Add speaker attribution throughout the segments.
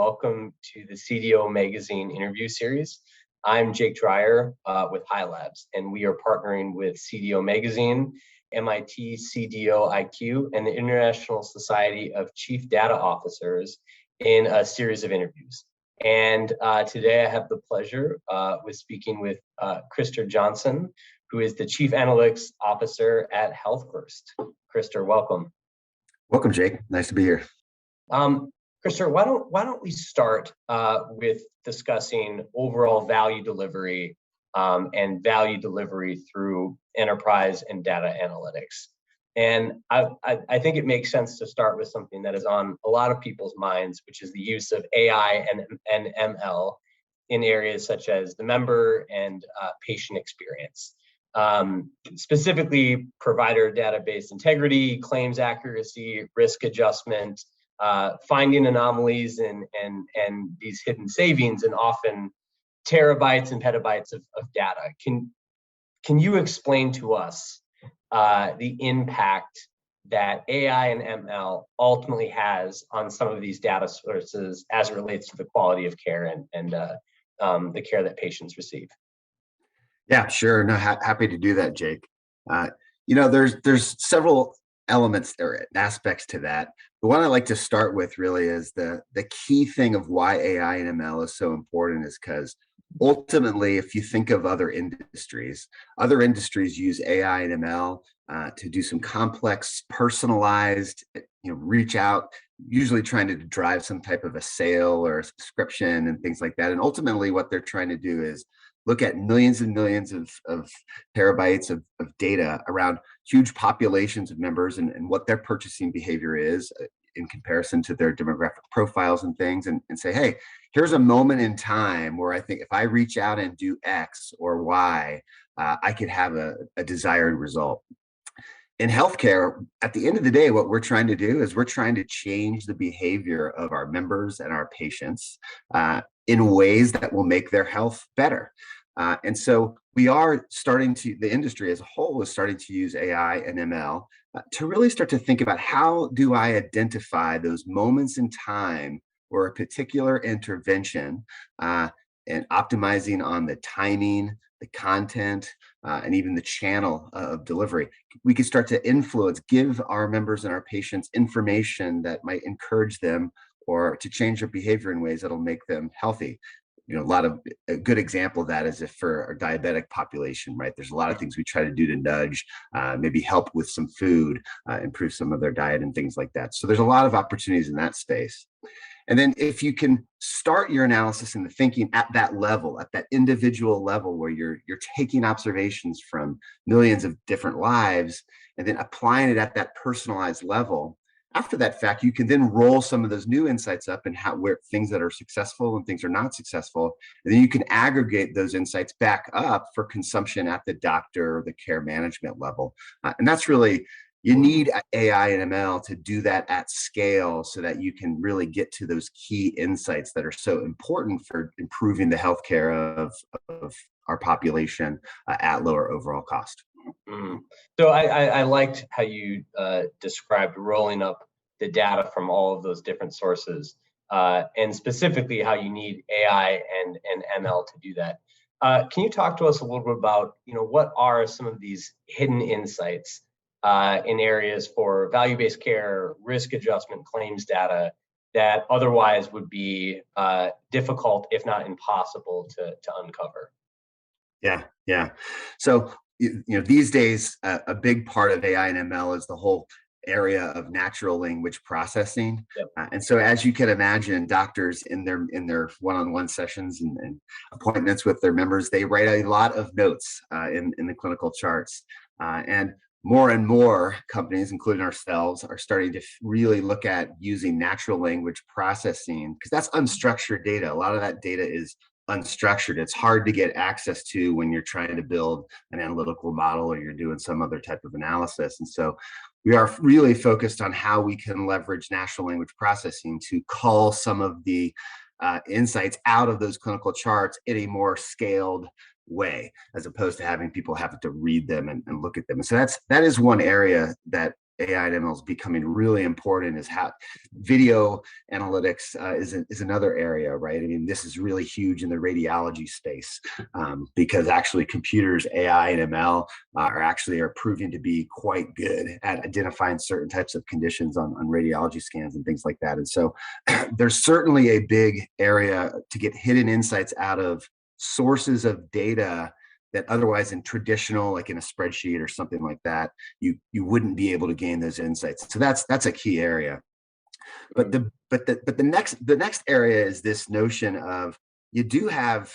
Speaker 1: welcome to the CDO Magazine interview series. I'm Jake Dreier with HiLabs, and we are partnering with CDO Magazine, MIT CDO IQ, and the International Society of Chief Data Officers in a series of interviews. And today I have the pleasure with speaking with Krister Johnson, who is the Chief Analytics Officer at Healthfirst. Krister, welcome.
Speaker 2: Welcome, Jake. Nice to be here.
Speaker 1: Krister, why don't we start with discussing overall value delivery and value delivery through enterprise and data analytics. And I think it makes sense to start with something that is on a lot of people's minds, which is the use of AI and ML in areas such as the member and patient experience. Specifically, provider database integrity, claims accuracy, risk adjustment, finding anomalies and these hidden savings, and often terabytes and petabytes of data. Can you explain to us the impact that AI and ML ultimately has on some of these data sources as it relates to the quality of care and the care that patients receive?
Speaker 2: Yeah, sure. No, happy to do that, Jake. There's several elements or aspects to that. The one I like to start with really is the key thing of why AI and ML is so important is because ultimately, if you think of other industries use AI and ML to do some complex, personalized, reach out, usually trying to drive some type of a sale or a subscription and things like that. And ultimately, what they're trying to do is look at millions and millions of terabytes of data around huge populations of members and what their purchasing behavior is in comparison to their demographic profiles and things, and say, hey, here's a moment in time where I think if I reach out and do X or Y, I could have a desired result. In healthcare, at the end of the day, what we're trying to do is we're trying to change the behavior of our members and our patients in ways that will make their health better. And so we are the industry as a whole is starting to use AI and ML to really start to think about how do I identify those moments in time where a particular intervention and optimizing on the timing, the content, and even the channel of delivery, we can start to influence, give our members and our patients information that might encourage them or to change their behavior in ways that'll make them healthy. A good example of that is if for a diabetic population, right? There's a lot of things we try to do to nudge, maybe help with some food, improve some of their diet and things like that. So there's a lot of opportunities in that space. And then if you can start your analysis and the thinking at that level, at that individual level where you're taking observations from millions of different lives and then applying it at that personalized level, after that fact, you can then roll some of those new insights up and where things that are successful and things are not successful. And then you can aggregate those insights back up for consumption at the doctor or the care management level. And that's really, you need AI and ML to do that at scale so that you can really get to those key insights that are so important for improving the healthcare of our population at lower overall cost.
Speaker 1: So I liked how you described rolling up the data from all of those different sources, and specifically how you need AI and ML to do that. Can you talk to us a little bit about, what are some of these hidden insights in areas for value-based care, risk adjustment, claims data that otherwise would be difficult, if not impossible, to uncover?
Speaker 2: Yeah. So these days, a big part of AI and ML is the whole area of natural language processing.
Speaker 1: Yep.
Speaker 2: And so as you can imagine, doctors in their one-on-one sessions and appointments with their members, they write a lot of notes in the clinical charts. And more companies, including ourselves, are starting to really look at using natural language processing because that's unstructured data. A lot of that data is unstructured. It's hard to get access to when you're trying to build an analytical model or you're doing some other type of analysis. And so we are really focused on how we can leverage natural language processing to cull some of the insights out of those clinical charts in a more scaled way, as opposed to having people have to read them and look at them. And so that is one area that AI and ML is becoming really important is how video analytics is another area, right? I mean, this is really huge in the radiology space because actually computers, AI and ML are proving to be quite good at identifying certain types of conditions on radiology scans and things like that. And so there's certainly a big area to get hidden insights out of sources of data that otherwise in traditional, like in a spreadsheet or something like that, you wouldn't be able to gain those insights. So that's a key area. But the next area is this notion of you do have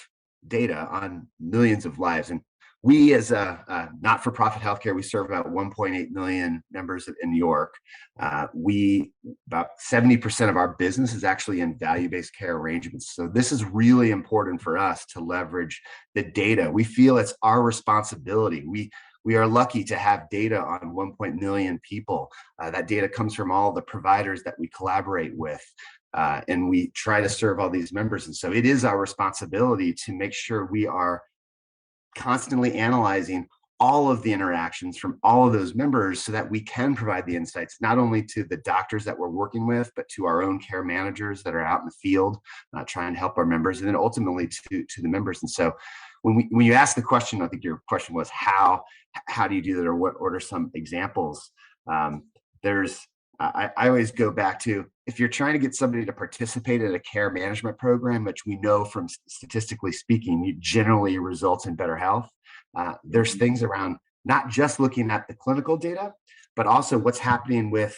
Speaker 2: data on millions of lives, and we as a not-for-profit healthcare, we serve about 1.8 million members in New York. We about 70% of our business is actually in value-based care arrangements. So this is really important for us to leverage the data. We feel it's our responsibility. We are lucky to have data on 1 million people. That data comes from all the providers that we collaborate with. And we try to serve all these members. And so it is our responsibility to make sure we are constantly analyzing all of the interactions from all of those members so that we can provide the insights, not only to the doctors that we're working with, but to our own care managers that are out in the field trying to help our members, and then ultimately to the members. And so when you ask the question, I think your question was how do you do that, or what are some examples? I always go back to, if you're trying to get somebody to participate in a care management program, which we know from statistically speaking, it generally results in better health. There's things around not just looking at the clinical data, but also what's happening with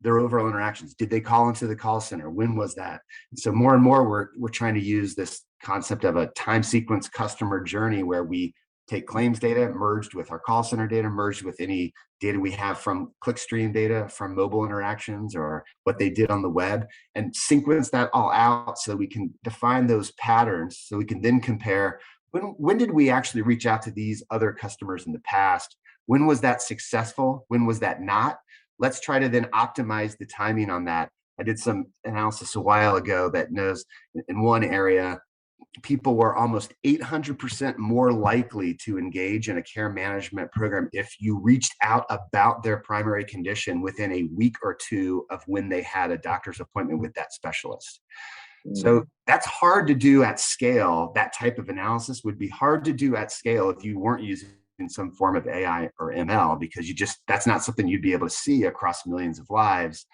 Speaker 2: their overall interactions. Did they call into the call center? When was that? And so more and more, we're trying to use this concept of a time sequence customer journey, where we take claims data merged with our call center data, merged with any data we have from clickstream data, from mobile interactions, or what they did on the web, and sequence that all out so we can define those patterns, so we can then compare when did we actually reach out to these other customers in the past? When was that successful? When was that not? Let's try to then optimize the timing on that. I did some analysis a while ago that knows in one area, people were almost 800% more likely to engage in a care management program if you reached out about their primary condition within a week or two of when they had a doctor's appointment with that specialist. So that's hard to do at scale. That type of analysis would be hard to do at scale if you weren't using some form of AI or ML, because that's not something you'd be able to see across millions of lives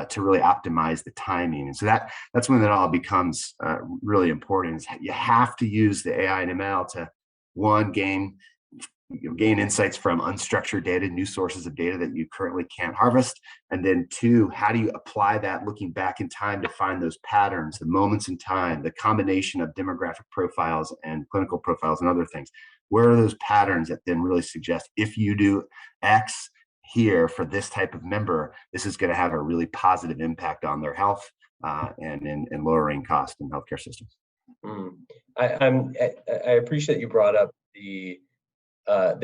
Speaker 2: to really optimize the timing. And so that's when it all becomes really important. Is you have to use the AI and ML to, one, gain insights from unstructured data, new sources of data that you currently can't harvest. And then two, how do you apply that looking back in time to find those patterns, the moments in time, the combination of demographic profiles and clinical profiles and other things? Where are those patterns that then really suggest if you do X here for this type of member, this is going to have a really positive impact on their health and in lowering cost in healthcare systems?
Speaker 1: I appreciate you brought up the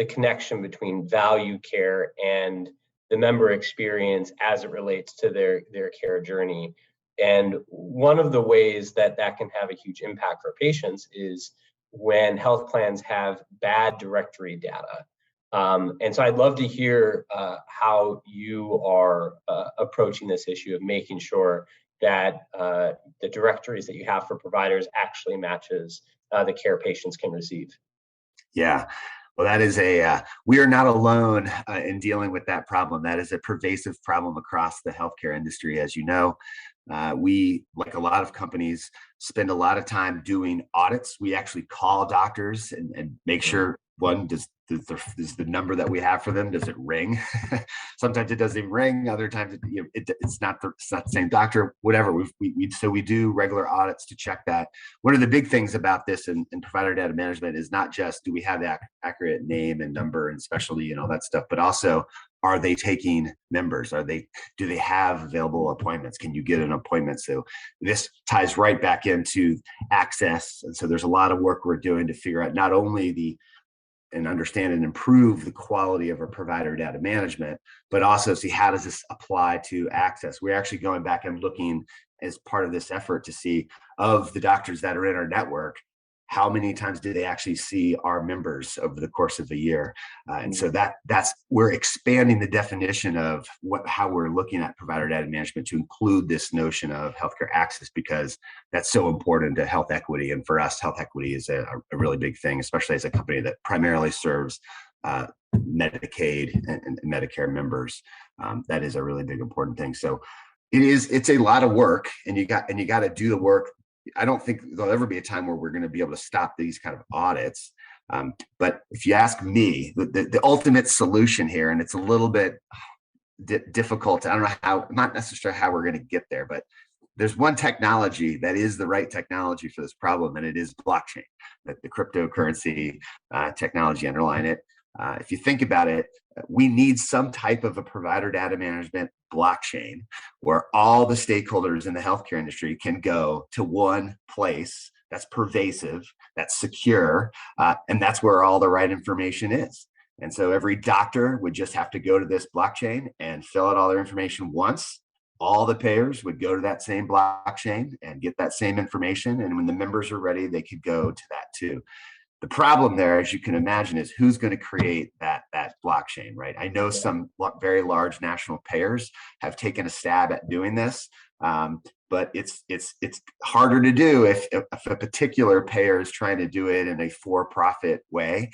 Speaker 1: connection between value care and the member experience as it relates to their care journey. And one of the ways that can have a huge impact for patients is when health plans have bad directory data. And so I'd love to hear how you are approaching this issue of making sure that the directories that you have for providers actually matches the care patients can receive.
Speaker 2: Yeah. Well, that is we are not alone in dealing with that problem. That is a pervasive problem across the healthcare industry. As you know, we, like a lot of companies, spend a lot of time doing audits. We actually call doctors and make sure, one, does the number that we have for them, does it ring? Sometimes it doesn't even ring. Other times it's not the same doctor, whatever. So we do regular audits to check that. One of the big things about this in provider data management is not just do we have the accurate name and number and specialty and all that stuff, but also, are they taking members? Do they have available appointments? Can you get an appointment? So this ties right back into access. And so there's a lot of work we're doing to figure out not only and understand and improve the quality of our provider data management, but also see how does this apply to access. We're actually going back and looking as part of this effort to see, of the doctors that are in our network, how many times do they actually see our members over the course of a year? And so that's we're expanding the definition of how we're looking at provider data management to include this notion of healthcare access, because that's so important to health equity. And for us, health equity is a really big thing, especially as a company that primarily serves Medicaid and Medicare members. That is a really big important thing. So it's a lot of work, and you got to do the work. I don't think there'll ever be a time where we're going to be able to stop these kind of audits. But if you ask me, the ultimate solution here, and it's a little bit difficult, I don't know how, not necessarily how we're going to get there, but there's one technology that is the right technology for this problem, and it is blockchain, the cryptocurrency technology underlying it. If you think about it, we need some type of a provider data management blockchain where all the stakeholders in the healthcare industry can go to one place that's pervasive, that's secure, and that's where all the right information is. And so every doctor would just have to go to this blockchain and fill out all their information once. All the payers would go to that same blockchain and get that same information. And when the members are ready, they could go to that too. The problem there, as you can imagine, is who's going to create that blockchain, right? I know some very large national payers have taken a stab at doing this, but it's harder to do if a particular payer is trying to do it in a for-profit way,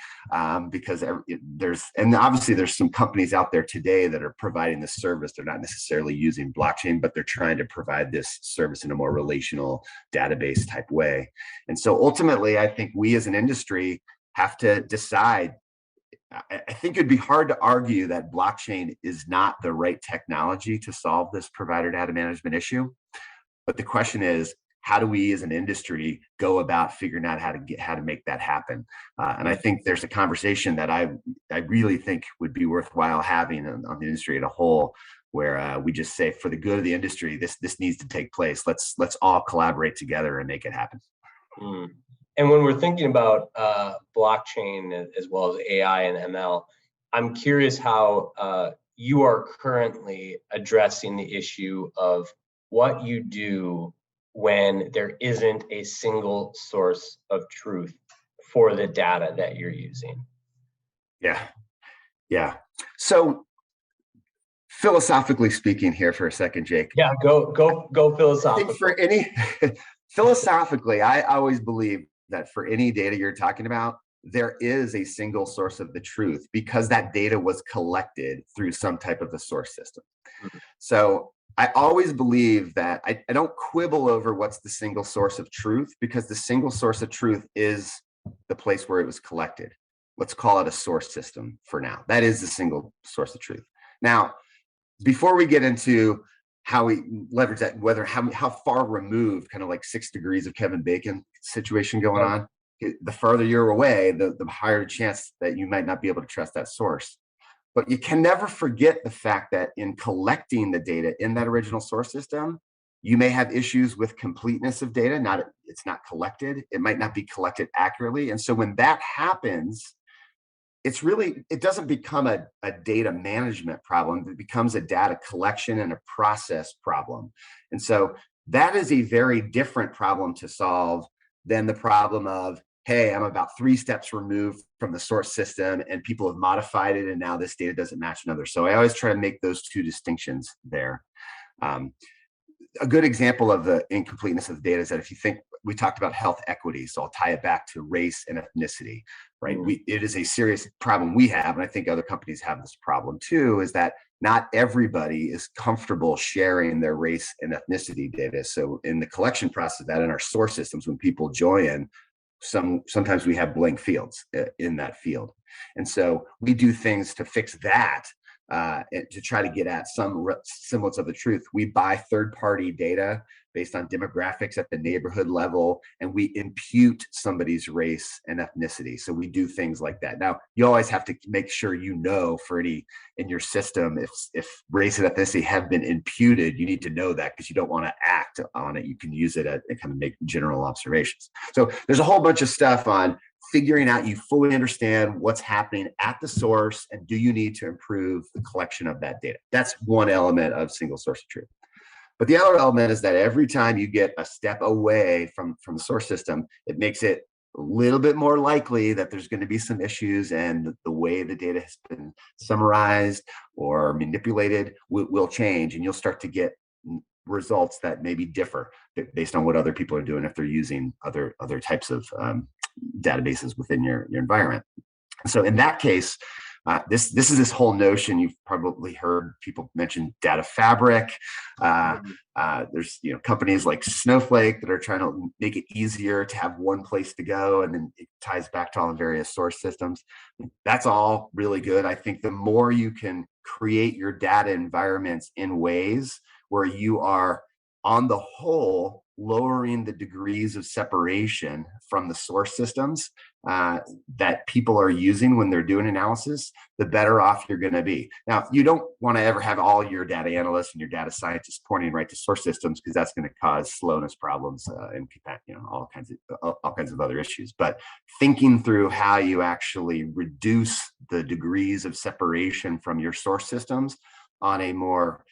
Speaker 2: because obviously there's some companies out there today that are providing this service. They're not necessarily using blockchain, but they're trying to provide this service in a more relational database type way. And so ultimately, I think we as an industry have to decide. I think it'd be hard to argue that blockchain is not the right technology to solve this provider data management issue. But the question is, how do we as an industry go about figuring out how to make that happen? And I think there's a conversation that I really think would be worthwhile having on the industry as a whole, where we just say, for the good of the industry, this needs to take place. Let's all collaborate together and make it happen.
Speaker 1: And when we're thinking about blockchain as well as AI and ML, I'm curious how you are currently addressing the issue of what you do when there isn't a single source of truth for the data that you're using.
Speaker 2: Yeah. So philosophically speaking here for a second, Jake.
Speaker 1: Yeah, go philosophically.
Speaker 2: I think philosophically, I always believe that for any data you're talking about, there is a single source of the truth, because that data was collected through some type of a source system. Mm-hmm. So I always believe that I don't quibble over what's the single source of truth, because the single source of truth is the place where it was collected. Let's call it a source system for now. That is the single source of truth. Now, before we get into how we leverage that, how far removed, kind of like 6 degrees of Kevin Bacon situation going on, the farther you're away, the higher chance that you might not be able to trust that source. But you can never forget the fact that in collecting the data in that original source system, you may have issues with completeness of data. It's not collected. It might not be collected accurately. And so when that happens, it doesn't become a data management problem. It becomes a data collection and a process problem. And so that is a very different problem to solve than the problem of, hey, I'm about 3 steps removed from the source system and people have modified it and now this data doesn't match another. So I always try to make those two distinctions there. A good example of the incompleteness of the data is that if you think, we talked about health equity, so I'll tie it back to race and ethnicity, right? It is a serious problem we have, and I think other companies have this problem too, is that not everybody is comfortable sharing their race and ethnicity data. So in the collection process of that, in our source systems, when people join, sometimes we have blank fields in that field. And so we do things to fix that, to try to get at some semblance of the truth. We buy third-party data based on demographics at the neighborhood level, and we impute somebody's race and ethnicity. So we do things like that. Now, you always have to make sure for any in your system, if race and ethnicity have been imputed, you need to know that, because you don't want to act on it. You can use it and kind of make general observations. So there's a whole bunch of stuff on figuring out you fully understand what's happening at the source, and do you need to improve the collection of that data? That's one element of single source of truth. But the other element is that every time you get a step away from the source system, it makes it a little bit more likely that there's going to be some issues, and the way the data has been summarized or manipulated will change, and you'll start to get results that maybe differ based on what other people are doing if they're using other types of databases within your environment. So in that case, this is this whole notion. You've probably heard people mention data fabric. There's companies like Snowflake that are trying to make it easier to have one place to go, and then it ties back to all the various source systems. That's all really good. I think the more you can create your data environments in ways where you are, on the whole, lowering the degrees of separation from the source systems that people are using when they're doing analysis, the better off you're going to be. Now, you don't want to ever have all your data analysts and your data scientists pointing right to source systems, because that's going to cause slowness problems and all kinds of other issues. But thinking through how you actually reduce the degrees of separation from your source systems on a more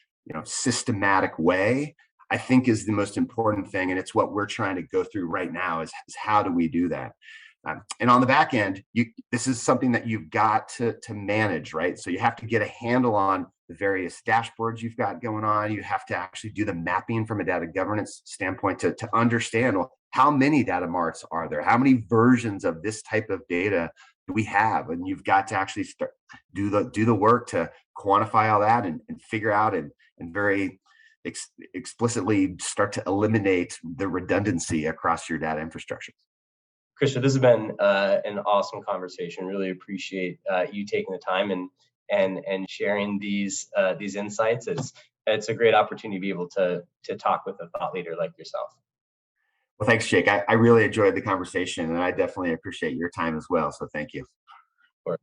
Speaker 2: systematic way, I think is the most important thing. And it's what we're trying to go through right now is how do we do that? And on the back end, this is something that you've got to manage, right? So you have to get a handle on the various dashboards you've got going on. You have to actually do the mapping from a data governance standpoint to understand, well, how many data marts are there? How many versions of this type of data do we have? And you've got to actually do the work to quantify all that and figure out and very explicitly start to eliminate the redundancy across your data infrastructure.
Speaker 1: Krishna, this has been an awesome conversation. Really appreciate you taking the time and sharing these insights. It's a great opportunity to be able to talk with a thought leader like yourself.
Speaker 2: Well, thanks, Jake. I really enjoyed the conversation, and I definitely appreciate your time as well. So thank you.
Speaker 1: Of course.